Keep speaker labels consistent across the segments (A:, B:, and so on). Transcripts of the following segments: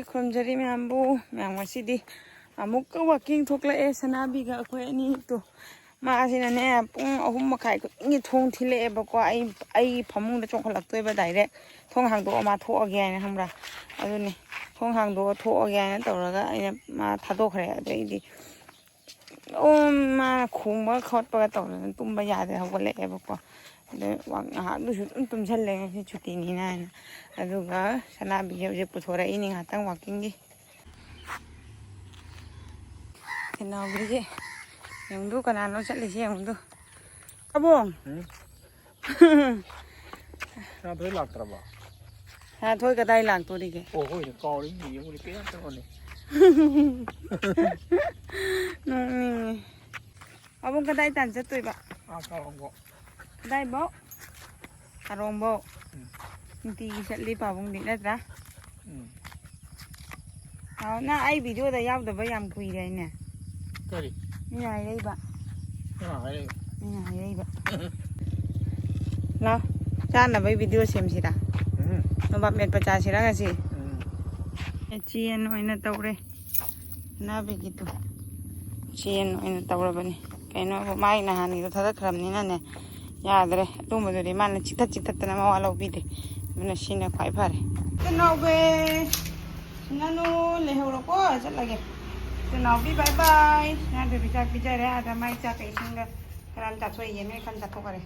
A: ꯈꯨꯔꯨꯝꯖꯔꯤ ꯃꯌꯥꯝꯕꯨ ꯃꯌꯥꯝ ꯉꯁꯤꯗꯤ ꯑꯃꯨꯛꯀ ꯋꯥꯛꯀꯤꯡ ꯊꯣꯛꯂꯛꯑꯦ ꯁꯅꯥꯕꯤꯒ ꯑꯩꯈꯣꯏ ꯑꯅꯤꯗꯣ ꯃꯥꯁꯤꯅꯅꯦ ꯄꯨꯡ 3:30 ꯈꯨꯗꯤꯡꯒꯤ ꯊꯣꯡ ꯊꯤꯜꯂꯛꯑꯦꯕꯀꯣ ꯑꯩꯒꯤ ꯐꯃꯨꯡꯗ ꯆꯣꯡꯈꯠꯂꯛꯇꯣꯏꯕ ꯗꯥꯏꯔꯦꯛ ꯊꯣꯡ ꯍꯥꯡꯗꯣꯛꯑ ꯃꯥ ꯊꯣꯛꯑꯒꯦ ꯍꯥꯏꯅ ꯈꯪꯕ꯭ꯔꯥ ꯑꯗꯨꯅꯤ ꯊꯣꯡ ꯍꯥꯡꯗꯣꯛꯑ ꯊꯣꯛꯑꯒꯦ ꯍꯥꯏꯅ ꯇꯧꯔꯒ ꯑꯩꯅ ꯃꯥ ꯊꯥꯗꯣꯛꯈ꯭ꯔꯦ ꯑꯗꯩꯗꯤ ꯃꯥꯅ ꯈꯣꯡꯕꯒ ꯈꯣꯠꯄꯒ ꯇꯧꯗꯅ ꯇꯨꯝꯕ ꯌꯥꯗꯦ ꯍꯧꯒꯠꯂꯛꯑꯦꯕꯀꯣ ꯑꯗꯩ ꯉꯥꯏꯍꯥꯛꯗꯨꯁꯨ ꯑꯗꯨꯝ ꯇꯨꯝꯁꯜꯂꯦ ꯉꯁꯤ ꯁꯨꯇꯤꯅꯤꯅ ꯍꯥꯏꯅ ꯑꯗꯨꯒ ꯁꯅꯥꯕꯤꯁꯦ ꯍꯧꯖꯤꯛ ꯄꯨꯊꯣꯔꯛꯏꯅꯤ ꯉꯥꯏꯍꯥꯛꯇꯪ ꯋꯥꯛꯀꯤꯡꯒꯤ ꯊꯦꯅꯥꯎꯕꯤꯁꯦ ꯌꯦꯡꯗꯨ ꯀꯅꯥꯅꯣ ꯆꯠꯂꯤꯁꯦ ꯌꯦꯡꯗꯨ ꯑꯕꯣꯡ
B: ꯁꯥꯊꯣꯏ ꯂꯥꯛꯇ꯭ꯔꯕ
A: ꯁꯥꯊꯣꯏ ꯀꯗꯥꯏ ꯂꯥꯛꯇꯣꯔꯤꯒꯦ
B: ꯑꯣ ꯍꯣꯏ ꯀꯥꯎꯔꯤ ꯌꯦꯡꯉꯨꯔꯤ ꯀꯌꯥ ꯇꯧꯔꯅꯤ
A: ꯅꯣꯛꯅꯤꯡꯉꯦ ꯑꯕꯣꯡ ꯀꯗꯥꯏ ꯇꯥꯟ ꯆꯠꯇꯣꯏꯕ
B: ꯀꯥꯎꯔꯝꯕꯣ
A: ꯀꯗꯥꯏꯕꯧ ꯀꯥꯔꯣꯡꯕꯧ ꯅꯨꯡꯇꯤꯒꯤ ꯆꯠꯂꯤ ꯄꯥꯕꯨꯡꯗꯤ ꯅꯠꯇ꯭ꯔꯥ ꯅꯪ ꯑꯩ ꯚꯤꯗꯤꯑꯣꯗ ꯌꯥꯎꯗꯕ ꯌꯥꯝ ꯀꯨꯏꯔꯦ ꯍꯥꯏꯅꯦ
B: ꯀꯔꯤ
A: ꯃꯤꯅ ꯍꯥꯏꯔꯛꯏꯕ
B: ꯍꯥꯏꯔꯛꯏꯕ
A: ꯃꯤꯅ ꯍꯥꯏꯔꯛꯏꯕ ꯂꯥꯎ ꯆꯥꯅꯕꯩ ꯚꯤꯗꯤꯑꯣ ꯁꯦꯝꯁꯤꯔꯥ ꯅꯣꯕꯥꯞ ꯃꯦꯠꯄ ꯆꯥꯁꯤꯔꯥ ꯉꯁꯤ ꯆꯦꯟ ꯑꯣꯏꯅ ꯇꯧꯔꯦ ꯁꯅꯥꯕꯤꯒꯤꯗꯣ ꯆꯦꯟ ꯑꯣꯏꯅ ꯇꯧꯔꯕꯅꯤ ꯀꯩꯅꯣꯕꯨ ꯃꯥꯒꯤ ꯅꯍꯥꯟꯒꯤꯗꯣ ꯊꯥꯗꯠꯈ꯭ꯔꯕꯅꯤꯅꯅꯦ ꯌꯥꯗ꯭ꯔꯦ ꯑꯗꯨꯝꯕꯗꯨꯗꯤ ꯃꯥꯅ ꯆꯤꯊꯠꯇꯅ ꯃꯋꯥ ꯂꯧꯕꯤꯗꯦ ꯑꯗꯨꯅ ꯁꯤꯅ ꯈ꯭ꯋꯥꯏ ꯐꯔꯦ ꯀꯩꯅꯣꯕꯦ ꯁꯤꯅꯅꯨ ꯂꯩꯍꯧꯔꯣꯀꯣ ꯆꯠꯂꯒꯦ ꯀꯩꯅꯣꯕꯤ ꯕꯥꯏ ꯕꯥꯏ ꯁꯅꯥꯕꯤꯕꯤ ꯆꯥꯛ ꯄꯤꯖꯔꯦ ꯑꯗ ꯃꯥꯏ ꯆꯥꯛꯀ ꯏꯁꯤꯡꯒ ꯈꯔ ꯑꯃ ꯆꯥꯊꯣꯛꯏ ꯃꯤ ꯈꯔ ꯆꯥꯊꯣꯛꯈꯔꯦ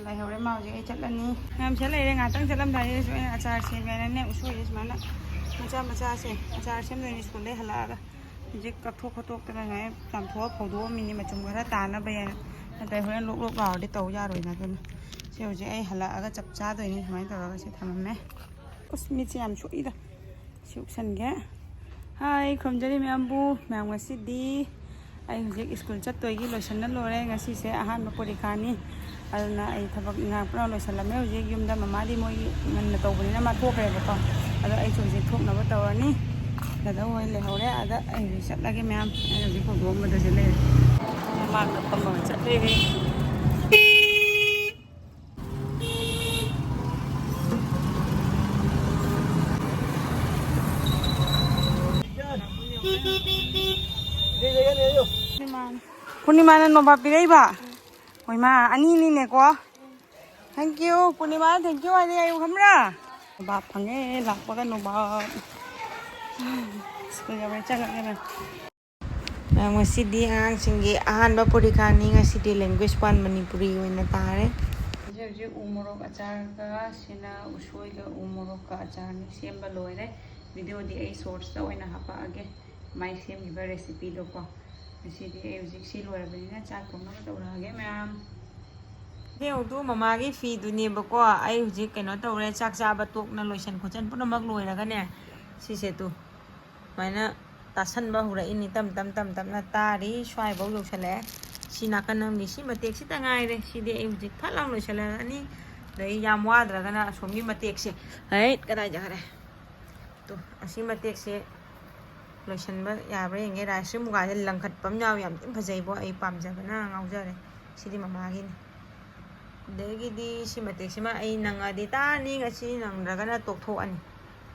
A: ꯂꯩꯍꯧꯔꯦ ꯃꯥ ꯍꯧꯖꯤꯛ ꯑꯩ ꯆꯠꯂꯅꯤ ꯃꯌꯥꯝ ꯁꯤꯗ ꯂꯩꯔꯦ ꯉꯥꯛꯇꯪ ꯆꯠꯂꯝꯗꯥꯏꯗꯁꯨ ꯑꯩꯅ ꯑꯆꯥꯔ ꯁꯦꯝꯒꯦꯅꯅꯦ ꯎꯁꯣꯏꯁꯦ ꯁꯨꯃꯥꯏꯅ ꯃꯆꯥꯁꯦ ꯑꯆꯥꯔ ꯁꯦꯝꯗꯣꯏꯅꯤ ꯁ꯭ꯀꯨꯜꯗꯩ ꯍꯜꯂꯛꯑꯒ ꯍꯧꯖꯤꯛ ꯀꯛꯊꯣꯛ ꯈꯣꯠꯇꯣꯛꯇꯅ ꯁꯨꯃꯥꯏꯅ ꯆꯥꯝꯊꯣꯛꯑ ꯐꯧꯗꯣꯛꯑꯝꯃꯤꯅꯤ ꯃꯆꯨꯝ ꯈꯔ ꯇꯥꯅꯕ ꯌꯥꯏꯅ ꯅꯠꯇ꯭ꯔꯒ ꯍꯣꯔꯦꯟ ꯂꯣꯛ ꯂꯥꯎꯔꯗꯤ ꯇꯧ ꯌꯥꯔꯣꯏꯅ ꯑꯗꯨꯅ ꯁꯤ ꯍꯧꯖꯤꯛ ꯑꯩ ꯍꯜꯂꯛꯑꯒ ꯆꯞ ꯆꯥꯗꯣꯏꯅꯤ ꯁꯨꯃꯥꯏꯅ ꯇꯧꯔꯒ ꯁꯤ ꯊꯝꯃꯝꯃꯦ ꯑꯁ ꯃꯤꯠꯁꯦ ꯌꯥꯝ ꯁꯣꯛꯏꯗ ꯁꯤ ꯎꯞꯁꯟꯒꯦ ꯍꯥꯏ ꯈꯨꯔꯨꯝꯖꯔꯤ ꯃꯌꯥꯝꯕꯨ ꯃꯌꯥꯝ ꯉꯁꯤꯗꯤ ꯑꯩ ꯍꯧꯖꯤꯛ ꯁ꯭ꯀꯨꯜ ꯆꯠꯇꯣꯏꯒꯤ ꯂꯣꯏꯁꯟꯅ ꯂꯣꯏꯔꯦ ꯉꯁꯤꯁꯦ ꯑꯍꯥꯟꯕ ꯄꯔꯤꯈꯥꯅꯤ ꯑꯗꯨꯅ ꯑꯩ ꯊꯕꯛ ꯏꯪꯈꯥꯡ ꯄꯨꯔꯥ ꯂꯣꯏꯁꯜꯂꯝꯃꯦ ꯍꯧꯖꯤꯛ ꯌꯨꯝꯗ ꯃꯃꯥꯗꯤ ꯃꯣꯏꯒꯤ ꯉꯟꯅ ꯇꯧꯕꯅꯤꯅ ꯃꯥ ꯊꯣꯛꯈ꯭ꯔꯦꯕꯀꯣ ꯑꯗꯣ ꯑꯩꯁꯨ ꯍꯧꯖꯤꯛ ꯊꯣꯛꯅꯕ ꯇꯧꯔꯅꯤ ꯗꯗꯥ ꯍꯣꯏ ꯂꯩꯍꯧꯔꯦ ꯑꯗ ꯑꯩ ꯍꯧꯖꯤꯛ ꯆꯠꯂꯒꯦ ꯃꯌꯥꯝ ꯑꯩ ꯍꯧꯖꯤꯛ ꯍꯧꯗꯣꯛꯑꯝꯕꯗꯁꯨ ꯂꯩꯔꯦ ꯃꯃꯥꯡꯗ ꯐꯝꯃꯒ ꯆꯠꯂꯦ ꯄꯨꯔꯅꯤꯃꯥꯅ ꯅꯣꯕꯥꯞ ꯄꯤꯔꯛꯏꯕ ꯍꯣꯏ ꯃꯥ ꯑꯅꯤꯅꯤꯅꯦꯀꯣ thank you Purnima thank you ꯍꯥꯏꯗꯤ ꯑꯌꯨꯛ ꯈꯪꯕ꯭ꯔꯥ ꯅꯣꯕꯥꯞ ꯐꯪꯉꯦ ꯂꯥꯛꯄꯒ ꯅꯣꯕꯥꯞ ꯁ꯭ꯀꯨꯜ ꯌꯧꯔꯦ ꯆꯪꯉꯛꯑꯦ ꯉꯁꯤꯗꯤ ꯑꯉꯥꯡꯁꯤꯡꯒꯤ ꯑꯍꯥꯟꯕ ꯄꯔꯤꯈꯥꯅꯤ ꯉꯁꯤꯗꯤ ꯂꯦꯡꯒ꯭ꯋꯦꯖ 1 ꯃꯅꯤꯄꯨꯔꯤ ꯑꯣꯏꯅ ꯇꯥꯔꯦ ꯍꯧꯖꯤꯛ ꯎ ꯃꯣꯔꯣꯛ ꯑꯆꯥꯔꯒ ꯁꯤꯅ ꯎꯁꯣꯏꯒ ꯎ ꯃꯣꯔꯣꯛꯀ ꯑꯆꯥꯔꯅꯤ ꯁꯦꯝꯕ ꯂꯣꯏꯔꯦ ꯚꯤꯗꯤꯑꯣꯗꯤ ꯑꯩ ꯁꯣꯔꯠꯁꯇ ꯑꯣꯏꯅ ꯍꯥꯞꯄꯛꯑꯒꯦ ꯃꯥꯏ ꯁꯦꯝꯈꯤꯕ ꯔꯦꯁꯤꯄꯤꯗꯣꯀꯣ ꯉꯁꯤꯗꯤ ꯑꯩ ꯍꯧꯖꯤꯛ ꯁꯤ ꯂꯣꯏꯔꯕꯅꯤꯅ ꯆꯥꯛ ꯊꯣꯡꯅꯕ ꯇꯧꯔꯛꯑꯒꯦ ꯃꯌꯥꯝ ꯌꯦꯡꯉꯨꯗꯨ ꯃꯃꯥꯒꯤ ꯐꯤꯗꯨꯅꯦꯕꯀꯣ ꯑꯩ ꯍꯧꯖꯤꯛ ꯀꯩꯅꯣ ꯇꯧꯔꯦ ꯆꯥꯛ ꯆꯥꯕ ꯇꯣꯛꯅ ꯂꯣꯏꯁꯟ ꯈꯣꯠꯆꯟ ꯄꯨꯝꯅꯃꯛ ꯂꯣꯏꯔꯒꯅꯦ ꯁꯤꯁꯦ ꯇꯨ ꯁꯨꯃꯥꯏꯅ ꯇꯥꯁꯟꯕ ꯍꯧꯔꯛꯏꯅꯤ ꯇꯞꯅ ꯇꯥꯔꯤ ꯁ꯭ꯋꯥꯏꯐꯥꯎ ꯌꯧꯁꯜꯂꯛꯑꯦ ꯁꯤ ꯅꯥꯀꯟ ꯑꯃꯒꯤ ꯁꯤ ꯃꯇꯦꯛꯁꯤꯇ ꯉꯥꯏꯔꯦ ꯁꯤꯗꯤ ꯑꯩ ꯍꯧꯖꯤꯛ ꯐꯠ ꯂꯥꯎ ꯂꯣꯏꯁꯜꯂꯛꯑꯅꯤ ꯑꯗꯩ ꯌꯥꯝ ꯋꯥꯗ꯭ꯔꯒꯅ ꯑꯁꯣꯝꯒꯤ ꯃꯇꯦꯛꯁꯦ ꯍꯩꯠ ꯀꯗꯥꯏ ꯆꯠꯈ꯭ꯔꯦ ꯇꯨ ꯑꯁꯤ ꯃꯇꯦꯛꯁꯦ ꯂꯣꯏꯁꯟꯕ ꯌꯥꯕ꯭ꯔꯥ ꯌꯦꯡꯒꯦ ꯔꯥꯏꯁ ꯃꯨꯒꯥꯁꯦ ꯂꯪꯈꯠꯄ ꯑꯃ ꯌꯥꯎꯋꯤ ꯌꯥꯝ ꯊꯤꯅ ꯐꯖꯩꯕꯣ ꯑꯩ ꯄꯥꯝꯖꯕꯅ ꯉꯥꯎꯖꯔꯦ ꯁꯤꯗꯤ ꯃꯃꯥꯒꯤꯅꯤ ꯑꯗꯒꯤꯗꯤ ꯁꯤ ꯃꯇꯦꯛꯁꯤꯃ ꯑꯩ ꯅꯪꯉꯗꯤ ꯇꯥꯔꯅꯤ ꯉꯁꯤ ꯅꯪꯗ꯭ꯔꯒꯅ ꯇꯣꯛꯊꯣꯛꯑꯅꯤ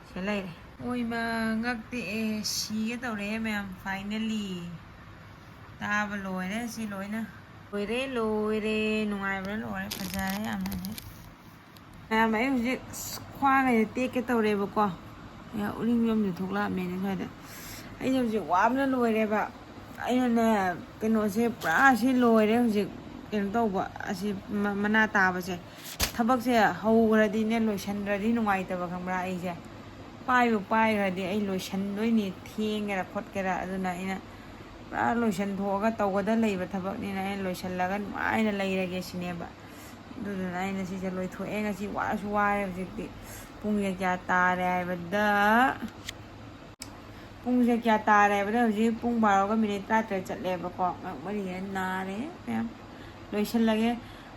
A: ꯁꯤ ꯂꯩꯔꯦ ꯑꯣꯏꯃ ꯉꯛꯇꯦꯛꯑꯦ ꯁꯤꯒꯦ ꯇꯧꯔꯛꯑꯦ ꯃꯌꯥꯝ ꯐꯥꯏꯅꯦꯜꯂꯤ ꯇꯥꯕ ꯂꯣꯏꯔꯦ ꯁꯤ ꯂꯣꯏꯅ ꯂꯣꯏꯔꯦ ꯅꯨꯡꯉꯥꯏꯕ꯭ꯔꯥ ꯂꯣꯏꯔꯦ ꯐꯖꯔꯦ ꯌꯥꯝꯅ ꯃꯌꯥꯝ ꯑꯩ ꯍꯧꯖꯤꯛ ꯈ꯭ꯋꯥꯡꯒꯁꯦ ꯇꯦꯛꯀꯦ ꯇꯧꯔꯦꯕꯀꯣ ꯎꯔꯤꯡ ꯌꯣꯝꯁꯨ ꯊꯣꯛꯂꯛꯑꯝꯃꯦꯅꯦ ꯁ꯭ꯋꯥꯏꯗ ꯑꯩꯁꯦ ꯍꯧꯖꯤꯛ ꯋꯥꯕꯅ ꯂꯣꯏꯔꯦꯕ ꯑꯩꯅꯅꯦ ꯀꯩꯅꯣꯁꯦ ꯄꯨꯔꯥ ꯁꯤ ꯂꯣꯏꯔꯦ ꯍꯧꯖꯤꯛ ꯀꯩꯅꯣ ꯇꯧꯕ ꯑꯁꯤ ꯃꯅꯥ ꯇꯥꯕꯁꯦ ꯊꯕꯛꯁꯦ ꯍꯧꯈ꯭ꯔꯗꯤꯅꯦ ꯂꯣꯏꯁꯟꯗ꯭ꯔꯗꯤ ꯅꯨꯡꯉꯥꯏꯇꯕ ꯈꯪꯕ꯭ꯔꯥ ꯑꯩꯁꯦ ꯄꯥꯏꯈ꯭ꯔꯗꯤ ꯑꯩ ꯂꯣꯏꯁꯟꯗꯣꯏꯅꯤ ꯊꯦꯡꯒꯦꯔꯥ ꯈꯣꯠꯀꯦꯔꯥ ꯑꯗꯨꯅ ꯑꯩꯅ ꯄꯨꯔා ꯂꯣꯏꯁꯟꯊꯣꯛꯑꯒ ꯇꯧꯒꯗ ꯂꯩꯕ ꯊꯕꯛꯅꯤꯅ ꯑꯩꯅ ꯂꯣꯏꯁꯜꯂꯒ ꯅꯨꯡꯉꯥꯏꯅ ꯂꯩꯔꯒꯦ ꯁꯤꯅꯦꯕ ꯑꯗꯨꯗꯨꯅ ꯑꯩꯅ ꯁꯤꯁꯦ ꯂꯣꯏꯊꯣꯛꯑꯦ ꯉꯁꯤ ꯋꯥꯔꯁꯨ ꯋꯥꯔꯦ ꯍꯧꯖꯤꯛꯇꯤ ꯄꯨꯡꯁꯦ ꯀꯌꯥ ꯇꯥꯔꯦ ꯍꯥꯏꯕꯗ ꯍꯧꯖꯤꯛ ꯄꯨꯡ 12:13 ꯆꯠꯂꯦꯕꯀꯣ ꯉꯛ ꯃꯔꯤꯁꯦ ꯅꯥꯔꯦ ꯃꯌꯥꯝ ꯂꯣꯏꯁꯜꯂꯒꯦ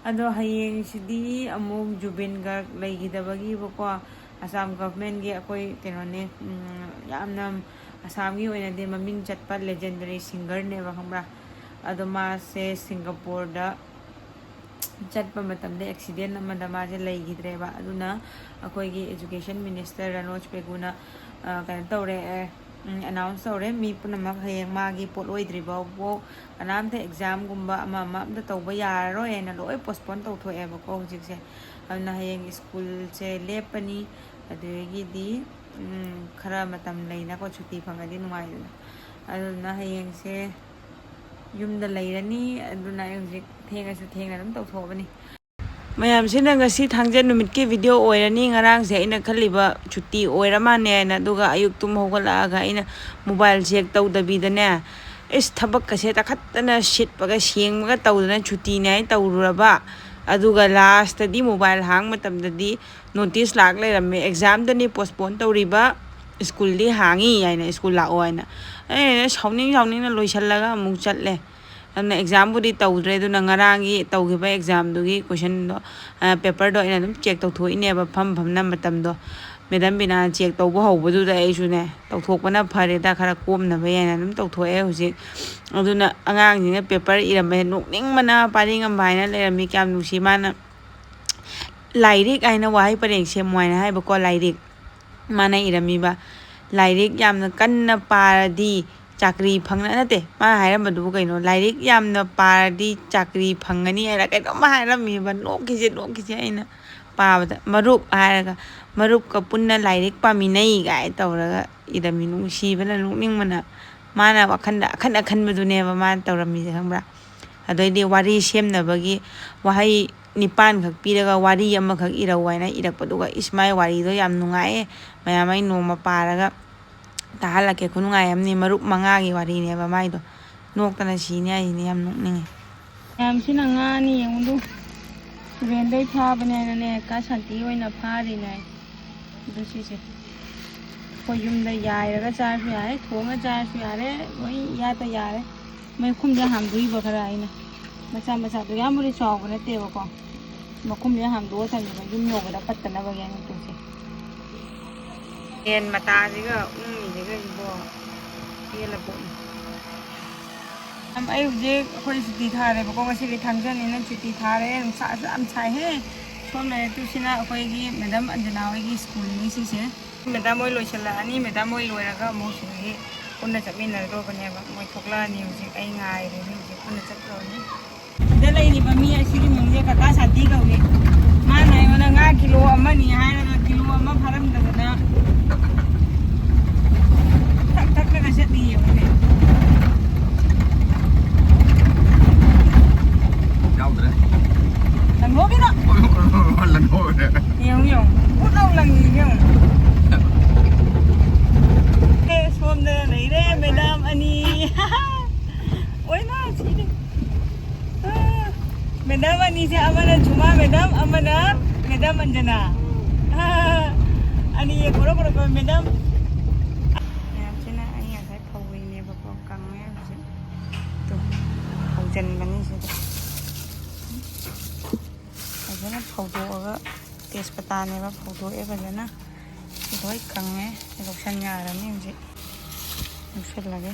A: ꯑꯗꯣ ꯍꯌꯦꯡꯁꯤꯗꯤ ꯑꯃꯨꯛ ꯖꯨꯕꯤꯟ ꯒꯥꯔꯛ ꯂꯩꯈꯤꯗꯕꯒꯤꯕꯀꯣ ꯑꯁꯥꯝ ꯒꯚꯔꯟꯃꯦꯟꯒꯤ ꯑꯩꯈꯣꯏ ꯀꯩꯅꯣꯅꯦ ꯌꯥꯝꯅ ꯑꯁꯥꯝꯒꯤ ꯑꯣꯏꯅꯗꯤ ꯃꯃꯤꯡ ꯆꯠꯄ ꯂꯦꯖꯦꯟꯗꯔꯤ ꯁꯤꯡꯒꯔꯅꯦꯕ ꯈꯪꯕ꯭ꯔꯥ ꯑꯗꯣ ꯃꯥꯁꯦ ꯁꯤꯡꯒꯥꯄꯨꯔꯗ ꯆꯠꯄ ꯃꯇꯝꯗ ꯑꯦꯛꯁꯤꯗꯦꯟ ꯑꯃꯗ ꯃꯥꯁꯦ ꯂꯩꯈꯤꯗ꯭ꯔꯦꯕ ꯑꯗꯨꯅ ꯑꯩꯈꯣꯏꯒꯤ ꯏꯖꯨꯀꯦꯁꯟ ꯃꯤꯅꯤꯁꯇꯔ ꯔꯅꯣꯖ ꯄꯦꯒꯨꯅ ꯀꯩꯅꯣ ꯇꯧꯔꯦ ꯑꯅꯥꯎꯟꯁ ꯇꯧꯔꯦ ꯃꯤ ꯄꯨꯝꯅꯃꯛ ꯍꯌꯦꯡ ꯃꯥꯒꯤ ꯄꯣꯠ ꯑꯣꯏꯗ꯭ꯔꯤꯐꯥꯎꯕ ꯀꯅꯥꯝꯇ ꯑꯦꯛꯖꯥꯝꯒꯨꯝꯕ ꯑꯃ ꯑꯝꯇ ꯇꯧꯕ ꯌꯥꯔꯔꯣꯏꯅ ꯂꯣꯏ ꯄꯣꯁꯄꯣꯟ ꯇꯧꯊꯣꯛꯑꯦꯕꯀꯣ ꯍꯧꯖꯤꯛꯁꯦ ꯑꯗꯨꯅ ꯍꯌꯦꯡ ꯁ꯭ꯀꯨꯜꯁꯦ ꯂꯦꯞꯄꯅꯤ ꯑꯗꯨꯗꯒꯤꯗꯤ ꯈꯔ ꯃꯇꯝ ꯂꯩꯅꯀꯣ ꯁꯨꯇꯤ ꯐꯪꯉꯗꯤ ꯅꯨꯡꯉꯥꯏꯗꯅ ꯑꯗꯨꯗꯨꯅ ꯍꯌꯦꯡꯁꯦ ꯌꯨꯝꯗ ꯂꯩꯔꯅꯤ ꯑꯗꯨꯅ ꯑꯩ ꯍꯧꯖꯤꯛ ꯊꯦꯡꯉꯁꯨ ꯊꯦꯡꯅ ꯑꯗꯨꯝ ꯇꯧꯊꯣꯛꯑꯕꯅꯤ ꯃꯌꯥꯝꯁꯤꯅ ꯉꯁꯤ ꯊꯥꯡꯖ ꯅꯨꯃꯤꯠꯀꯤ ꯚꯤꯗꯤꯑꯣ ꯑꯣꯏꯔꯅꯤ ꯉꯔꯥꯡꯁꯦ ꯑꯩꯅ ꯈꯜꯂꯤꯕ ꯁꯨꯇꯤ ꯑꯣꯏꯔ ꯃꯥꯜꯅꯦ ꯍꯥꯏꯅ ꯑꯗꯨꯒ ꯑꯌꯨꯛ ꯇꯨꯝ ꯍꯧꯒꯠꯂꯛꯑꯒ ꯑꯩꯅ ꯃꯣꯕꯥꯏꯜ ꯆꯦꯛ ꯇꯧꯗꯕꯤꯗꯅꯦ ꯏꯁ ꯊꯕꯛꯀꯁꯦ ꯇꯥꯈꯠꯇꯅ ꯁꯤꯠꯄꯒ ꯁꯦꯡꯕꯒ ꯇꯧꯗꯅ ꯁꯨꯇꯤꯅꯦ ꯍꯥꯏꯅ ꯇꯧꯔꯨꯔꯕ ꯑꯗꯨꯒ ꯂꯥꯁꯇꯗꯤ ꯃꯣꯕꯥꯏꯜ ꯍꯥꯡꯕ ꯃꯇꯝꯗꯗꯤ ꯅꯣꯇꯤꯁ ꯂꯥꯛ ꯂꯩꯔꯝꯃꯦ ꯑꯦꯛꯖꯥꯝꯗꯅꯤ ꯄꯣꯁꯄꯣꯟ ꯇꯧꯔꯤꯕ ꯁ꯭ꯀꯨꯜꯗꯤ ꯍꯥꯡꯉꯤ ꯍꯥꯏꯅ ꯁ꯭ꯀꯨꯜ ꯂꯥꯛꯑꯣ ꯍꯥꯏꯅ ꯑꯩꯅ ꯁꯥꯎꯅꯤꯡꯅ ꯂꯣꯏꯁꯤꯜꯂꯒ ꯑꯃꯨꯛ ꯆꯠꯂꯦ ꯑꯗꯨꯅ ꯑꯦꯛꯖꯥꯝꯕꯨꯗꯤ ꯇꯧꯗ꯭ꯔꯦ ꯑꯗꯨꯅ ꯉꯔꯥꯡꯒꯤ ꯇꯧꯈꯤꯕ ꯑꯦꯛꯖꯥꯝꯗꯨꯒꯤ ꯀꯣꯏꯁꯟꯗꯣ ꯄꯦꯄꯔꯗꯣ ꯑꯩꯅ ꯑꯗꯨꯝ ꯆꯦꯛ ꯇꯧꯊꯣꯛꯏꯅꯦꯕ ꯐꯝꯅ ꯃꯇꯝꯗꯣ ꯃꯦꯗꯥꯝ ꯕꯤꯅꯥ ꯆꯦꯛ ꯇꯧꯕ ꯍꯧꯕꯗꯨꯗ ꯑꯩꯁꯨꯅꯦ ꯇꯧꯊꯣꯛꯄꯅ ꯐꯔꯦꯗ ꯈꯔ ꯀꯣꯝꯅꯕ ꯌꯥꯏꯅ ꯑꯗꯨꯝ ꯇꯧꯊꯣꯛꯑꯦ ꯍꯧꯖꯤꯛ ꯑꯗꯨꯅ ꯑꯉꯥꯡꯁꯤꯡꯅ ꯄꯦꯄꯔ ꯏꯔꯝꯕꯁꯦ ꯅꯣꯛꯅꯤꯡꯕꯅ ꯄꯥꯔꯤꯉꯝꯕ ꯍꯥꯏꯅ ꯂꯩꯔꯝꯃꯤ ꯀꯌꯥꯝ ꯅꯨꯡꯁꯤ ꯃꯥꯅ ꯂꯥꯏꯔꯤꯛ ꯍꯥꯏꯅ ꯋꯥꯍꯩ ꯄꯔꯦꯡ ꯁꯦꯝꯃꯨ ꯍꯥꯏꯅ ꯍꯥꯏꯕꯀꯣ ꯂꯥꯏꯔꯤꯛ ꯃꯥꯅ ꯏꯔꯝꯃꯤꯕ ꯂꯥꯏꯔꯤꯛ ꯌꯥꯝꯅ ꯀꯟꯅ ꯄꯥꯔꯗꯤ ꯆꯥꯀ꯭ꯔꯤ ꯐꯪꯅ ꯅꯠꯇꯦ ꯃꯥꯅ ꯍꯥꯏꯔꯝꯕꯗꯨꯕꯨ ꯀꯩꯅೋ ꯂꯥꯏꯔꯤꯛ ꯌꯥꯝꯅ ꯄꯥꯔꯗꯤ ꯆꯥꯀ꯭ꯔꯤ ꯐꯪꯒꯅꯤ ꯍꯥꯏꯔ ꯀꯩꯅꯣꯝꯃ ꯍꯥꯏꯔꯝꯃꯤꯕ ꯅꯣꯛꯈꯤꯁꯦ ꯑꯩꯅ ꯄꯥꯕꯗ ꯃꯔꯨꯞ ꯍꯥꯏꯔꯒ ꯃꯔꯨꯞꯀ ꯄꯨꯟꯅ ꯂꯥꯏꯔꯤꯛ ꯄꯥꯃꯤꯟꯅꯩ ꯒꯥꯏ ꯇꯧꯔꯒ ꯏꯔꯝꯃꯤ ꯅꯨꯡꯁꯤꯕꯅ ꯅꯣꯛꯅꯤꯡꯕꯅ ꯃꯥꯅ ꯋꯥꯈꯟꯗ ꯑꯈꯟꯕꯗꯨꯅꯦꯕ ꯃꯥꯅ ꯇꯧꯔꯝꯃꯤꯁꯦ ꯈꯪꯕ꯭ꯔꯥ ꯑꯗꯩꯗꯤ ꯋꯥꯔꯤ ꯁꯦꯝꯅꯕꯒꯤ ꯋꯥꯍꯩ 9 ꯈꯛ ꯄꯤꯔꯒ ꯋꯥꯔꯤ ꯑꯃꯈꯛ ꯏꯔꯧ ꯍꯥꯏꯅ ꯏꯔꯛꯄꯗꯨꯒ ꯏꯁꯃꯥꯏ ꯋꯥꯔꯤꯗꯣ ꯌꯥꯝ ꯅꯨꯡꯉꯥꯏꯌꯦ ꯃꯌꯥꯝ ꯑꯩ ꯅꯣꯡꯃ ꯄꯥꯔꯒ ꯇꯥꯍꯜꯂꯛꯀꯦ ꯈꯨꯅꯨꯡꯉꯥꯏ ꯑꯃꯅꯤ ꯃꯔꯨꯞ 5ꯒꯤ ꯋꯥꯔꯤꯅꯦꯕ ꯃꯥꯏꯗꯣ ꯅꯣꯛꯇꯅ ꯁꯤꯅꯤ ꯍꯥꯏꯁꯤꯅꯤ ꯌꯥꯝ ꯅꯣꯛꯅꯤꯡꯉꯦ ꯃꯌꯥꯝꯁꯤꯅ ꯉꯥꯅꯤ ꯌꯦꯡꯉꯨꯗꯨ ꯇꯨꯔꯦꯟꯗꯩ ꯐꯥꯕꯅꯦ ꯍꯥꯏꯅꯅꯦ ꯀꯥ ꯁꯥꯟꯇꯤ ꯑꯣꯏꯅ ꯐꯥꯔꯤꯅꯦ ꯑꯗꯨ ꯁꯤꯁꯦ ꯑꯩꯈꯣꯏ ꯌꯨꯝꯗ ꯌꯥꯏꯔꯒ ꯆꯥꯔꯁꯨ ꯌꯥꯔꯦ ꯊꯣꯡꯉ ꯆꯥꯔꯁꯨ ꯌꯥꯔꯦ ꯂꯣꯏ ꯏꯌꯥꯇ ꯌꯥꯔꯦ ꯃꯈꯨꯝꯁꯦ ꯍꯥꯡꯗꯣꯛꯏꯕ ꯈꯔ ꯑꯩꯅ ꯃꯆꯥꯗꯣ ꯌꯥꯝꯕꯨꯗꯤ ꯆꯥꯎꯕ ꯅꯠꯇꯦꯕꯀꯣ ꯃꯈꯨꯝꯁꯦ ꯍꯥꯡꯗꯣꯛꯑ ꯊꯝꯃꯦꯕ ꯌꯨꯝ ꯌꯧꯕꯗ ꯄꯠꯇꯅꯕꯒꯤ ꯃꯇꯨꯡꯁꯦ ꯌꯦꯟ ꯃꯇꯥꯁꯤꯒ ꯎꯪꯉꯤꯁꯤꯒ ꯏꯕꯣ ꯄꯦꯜꯂ ꯄꯣꯠꯅꯤ ꯑꯩ ꯍꯧꯖꯤꯛ ꯑꯩꯈꯣꯏ ꯁꯨꯇꯤ ꯊꯥꯔꯦꯕꯀꯣ ꯉꯁꯤꯗꯤ ꯊꯥꯡꯖꯅꯤꯅ ꯁꯨꯇꯤ ꯊꯥꯔꯦ ꯅꯨꯡꯁꯥꯁꯨ ꯌꯥꯝ ꯁꯥꯏꯍꯦ ꯁꯣꯝ ꯂꯩꯔꯛꯇꯨꯁꯤꯅ ꯑꯩꯈꯣꯏꯒꯤ ꯃꯦꯗꯥꯝ ꯑꯟꯖꯅꯥ ꯍꯣꯏꯒꯤ ꯁ꯭ꯀꯨꯜꯅꯤ ꯁꯤꯁꯦ ꯃꯦꯗꯥꯝ ꯍꯣꯏ ꯂꯣꯏꯁꯤꯜꯂꯛꯑꯅꯤ ꯃꯦꯗꯥꯝ ꯍꯣꯏ ꯂꯣꯏꯔꯒ ꯑꯃꯨꯛ ꯁꯤꯗꯒꯤ ꯄꯨꯟꯅ ꯆꯠꯃꯤꯟꯅꯗꯧꯕꯅꯦꯕ ꯃꯣꯏ ꯊꯣꯛꯂꯛꯑꯅꯤ ꯍꯧꯖꯤꯛ ꯑꯩ ꯉꯥꯏꯔꯦꯅꯤ ꯍꯧꯖꯤꯛ ꯄꯨꯟꯅ ꯆꯠꯈ꯭ꯔꯕꯅꯤ ꯁꯤꯗ ꯂꯩꯔꯤꯕ ꯃꯤ ꯑꯁꯤꯒꯤ ꯃꯤꯡꯁꯦ ꯀꯀꯥ ꯁꯥꯟꯇꯤ ꯀꯧꯏ ꯃꯥꯅ ꯑꯩꯉꯣꯟꯗ ꯉꯥ ꯀꯤꯂꯣ 1ꯅꯤ ꯍꯥꯏꯔꯒ ꯀꯤꯂꯣ 1 ꯐꯥꯔꯝꯗꯗꯅ ꯊꯛꯂꯒ ꯆꯠꯂꯤ ꯌꯦꯡꯉꯨꯅꯦ
C: Yaudre.
A: ꯂꯪꯊꯣꯛꯈꯤꯅꯣ
C: Landhåret.
A: ꯌꯦꯡꯉꯨ ꯄꯨꯠꯂꯥꯎ ꯂꯪꯉꯤ ꯌꯦꯡꯉꯨ ꯁꯣꯝꯗ ꯂꯩꯔꯦ ꯃꯦꯗꯥꯝ ꯑꯅꯤ ꯑꯣꯏꯃ ꯁꯤꯗꯤ ꯃꯦꯗꯥꯝ ꯑꯅꯤꯁꯦ ꯑꯃꯅ ꯖꯨꯃꯥ ꯃꯦꯗꯥꯝ ꯑꯃꯅ ꯃꯦꯗꯥꯝ ꯑꯟꯖꯅꯥ ꯑꯅꯤ ꯀꯣꯔꯣ ꯃꯦꯗꯥꯝ ꯃꯌꯥꯝꯁꯤꯅ ꯑꯩ ꯉꯁꯥꯏ ꯐꯧꯔꯤꯅꯦꯕꯀꯣ ꯀꯪꯉꯦ ꯍꯧꯖꯤꯛ ꯐꯧꯖꯟꯕꯅꯤ ꯁꯤꯗ ꯐꯖꯅ ꯐꯧꯗꯣꯛꯑꯒ ꯇꯦꯖꯄꯇꯥꯅꯦꯕ ꯐꯧꯗꯣꯛꯑꯦ ꯐꯖꯅ ꯂꯣꯏ ꯀꯪꯉꯦ ꯂꯧꯁꯟ ꯌꯥꯔꯅꯤ ꯍꯧꯖꯤꯛ ꯂꯧꯁꯜꯂꯒꯦ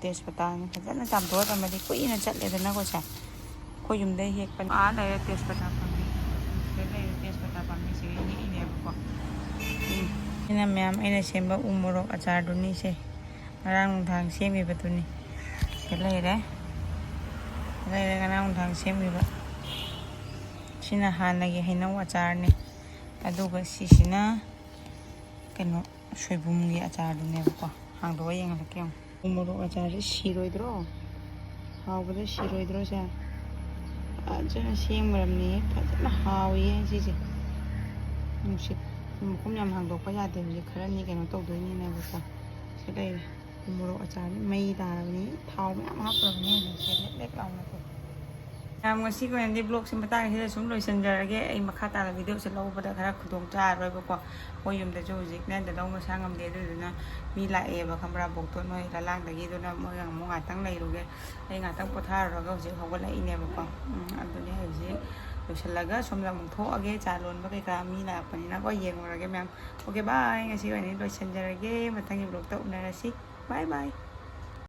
A: ꯇꯦꯖꯄꯇꯥꯅꯤ ꯐꯖꯅ ꯆꯥꯝꯊꯣꯛꯑ ꯊꯝꯃꯗꯤ ꯀꯨꯏꯅ ꯆꯠꯂꯦꯗꯅꯀꯣ ꯁꯦ ꯑꯩꯈꯣꯏ ꯌꯨꯝꯗꯩ ꯍꯦꯛꯄꯅꯤ ꯂꯩꯔꯦ ꯇꯦꯖꯄꯇꯥ ꯄꯥꯝꯕꯤ ꯁꯤꯗ ꯂꯩꯔꯦ ꯇꯦꯖꯄꯇꯥ ꯄꯥꯝꯕꯤꯁꯤꯒ ꯍꯦꯛꯏꯅꯦꯕꯀꯣ ꯁꯤꯅ ꯃꯌꯥꯝ ꯑꯩꯅ ꯁꯦꯝꯕ ꯎ ꯃꯣꯔꯣꯛ ꯑꯆꯥꯔꯗꯨꯅꯤ ꯁꯦ ꯉꯔꯥꯡ ꯅꯨꯡꯗꯥꯡ ꯁꯦꯝꯈꯤꯕꯗꯨꯅꯤ ꯁꯤꯗ ꯂꯩꯔꯦ ꯉꯔꯥꯡ ꯅꯨꯡꯗꯥꯡ ꯁꯦꯝꯈꯤꯕ ꯁꯤꯅ ꯍꯥꯟꯅꯒꯤ ꯍꯩꯅꯧ ꯑꯆꯥꯔꯅꯤ ꯑꯗꯨꯒ ꯁꯤꯁꯤꯅ ꯀꯩꯅꯣ ꯁꯣꯏꯕꯨꯝꯒꯤ ꯑꯆꯥꯔꯗꯨꯅꯦꯕꯀꯣ ꯍꯥꯡꯗꯣꯛꯑ ꯌꯦꯡꯍꯜꯂꯛꯀꯦ ꯌꯦꯡꯉꯨ ꯎ ꯃꯣꯔꯣꯛ ꯑꯆꯥꯔꯁꯦ ꯁꯤꯔꯣꯏꯗ꯭ꯔꯣ ꯍꯥꯎꯕꯗ ꯁꯤꯔꯣꯏꯗ꯭ꯔꯣ ꯁꯦ ꯐꯖꯅ ꯁꯦꯝꯈ꯭ꯔꯕꯅꯤ ꯐꯖꯅ ꯍꯥꯎꯏꯌꯦ ꯁꯤꯁꯦ ꯅꯨꯡꯁꯤꯠ ꯃꯈꯨꯝ ꯌꯥꯝ ꯍꯥꯡꯗꯣꯛꯄ ꯌꯥꯗꯦ ꯍꯧꯖꯤꯛ ꯈꯔꯅꯤ ꯀꯩꯅꯣ ꯇꯧꯗꯣꯏꯅꯤꯅꯦꯕꯀꯣ ꯁꯤ ꯂꯩꯔꯦ ꯎ ꯃꯣꯔꯣꯛ ꯑꯆꯥꯔꯅꯤ ꯃꯩ ꯇꯥꯔꯕꯅꯤ ꯊꯥꯎ ꯃꯌꯥꯝ ꯍꯥꯞꯈ꯭ꯔꯕꯅꯤ ꯍꯧꯖꯤꯛꯁꯦ ꯂꯦꯛ ꯂꯦꯛ ꯂꯥꯎꯅꯀꯣ ꯌꯥꯝ ꯉꯁꯤꯒꯤ ꯑꯣꯏꯅꯗꯤ ꯕ꯭ꯂꯣꯛꯁꯤ ꯃꯇꯥꯡꯁꯤꯗ ꯁꯨꯝ ꯂꯣꯏꯁꯤꯟꯖꯔꯒꯦ ꯑꯩ ꯃꯈꯥ ꯇꯥꯅ ꯚꯤꯗꯤꯑꯣꯁꯦ ꯂꯧꯕꯗ ꯈꯔ ꯈꯨꯗꯣꯡ ꯆꯥꯔꯔꯣꯏꯕꯀꯣ ꯑꯩꯈꯣꯏ ꯌꯨꯝꯗꯁꯨ ꯍꯧꯖꯤꯛꯅꯦ ꯗꯗꯧ ꯃꯁꯥ ꯉꯝꯗꯦ ꯑꯗꯨꯗꯨꯅ ꯃꯤ ꯂꯥꯛꯑꯦꯕ ꯈꯪꯕ꯭ꯔꯥ ꯕꯣꯛꯇꯣ ꯅꯣꯏ ꯂꯂꯥꯡꯗꯒꯤꯗꯨꯅ ꯃꯣꯏꯒ ꯑꯃꯨꯛ ꯉꯥꯛꯇꯪ ꯂꯩꯔꯨꯒꯦ ꯑꯩ ꯉꯥꯛꯇꯪ ꯄꯣꯊꯥꯔꯨꯔꯒ ꯍꯧꯖꯤꯛ ꯍꯧꯒꯠꯂꯛꯏꯅꯦꯕꯀꯣ ꯑꯗꯨꯅꯦ ꯍꯧꯖꯤꯛ ꯂꯣꯏꯁꯤꯜꯂꯒ ꯁꯣꯝꯗ ꯑꯃꯨꯛ ꯊꯣꯛꯑꯒꯦ ꯆꯥ ꯂꯣꯟꯕ ꯀꯩꯀꯥ ꯃꯤ ꯂꯥꯛꯄꯅꯤꯅꯀꯣ ꯌꯦꯡꯉꯨꯔꯒꯦ ꯃꯌꯥꯝ ꯑꯣꯀꯦ ꯕꯥꯏ ꯉꯁꯤ ꯑꯣꯏꯅꯗꯤ ꯂꯣꯏꯁꯤꯟꯖꯔꯒꯦ ꯃꯊꯪꯒꯤ ꯕ꯭ꯂꯣꯛꯇ ꯎꯅꯔꯁꯤ ꯕꯥꯏ ꯕꯥꯏ